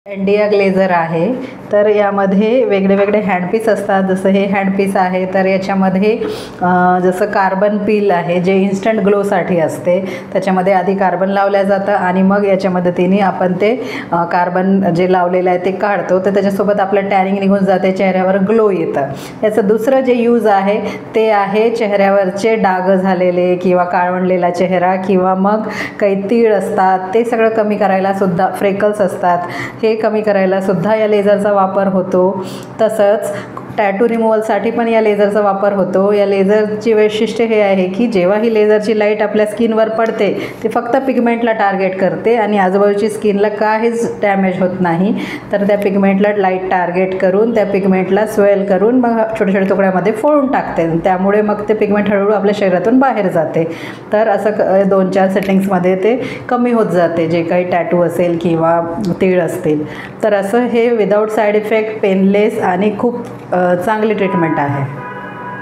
India ग्लेझर आहे। तर यामध्ये वेगळे हँडपीस असतात। जसं हे हँडपीस आहे तर याच्यामध्ये जसं कार्बन पील आहे जे इन्स्टंट ग्लोसाठी असते। त्याच्यामध्ये आधी कार्बन लावलं जातं आणि मग याच्या मदतीने आपण ते कार्बन जे लावलेलं आहे ते काढतो, तर त्याच्यासोबत आपलं टॅनिंग निघून जाते, चेहऱ्यावर ग्लो येतं। याचं दुसरं जे यूज आहे ते आहे चेहऱ्यावरचे डाग झालेले किंवा काळवंडलेला चेहरा किंवा मग काही तीळ असतात ते सगळं कमी करायला सुद्धा, फ्रेकल्स असतात हे कमी करायला सुद्धा या लेझरचा वापर होतो। तसंच टॅटू रिमूव्हलसाठी पण या लेझरचा वापर होतो। या लेझरची वैशिष्ट्य हे आहे की जेव्हा ही लेझरची लाईट आपल्या स्किनवर पडते ते फक्त पिगमेंटला टार्गेट करते आणि आजूबाजूची स्किनला काहीच डॅमेज होत नाही। तर त्या पिगमेंटला लाईट टार्गेट करून त्या पिगमेंटला स्वेल करून मग छोट्या छोट्या तुकड्यामध्ये फोडून टाकते। त्यामुळे मग ते पिगमेंट हळूहळू आपल्या शरीरातून बाहेर जाते। तर असं 2-4 सेटिंग्समध्ये ते कमी होत जाते, जे काही टॅटू असेल किंवा तीळ असतील। तर असं हे विदाऊट साईड इफेक्ट, पेनलेस आणि खूप चांगली ट्रीटमेंट आहे।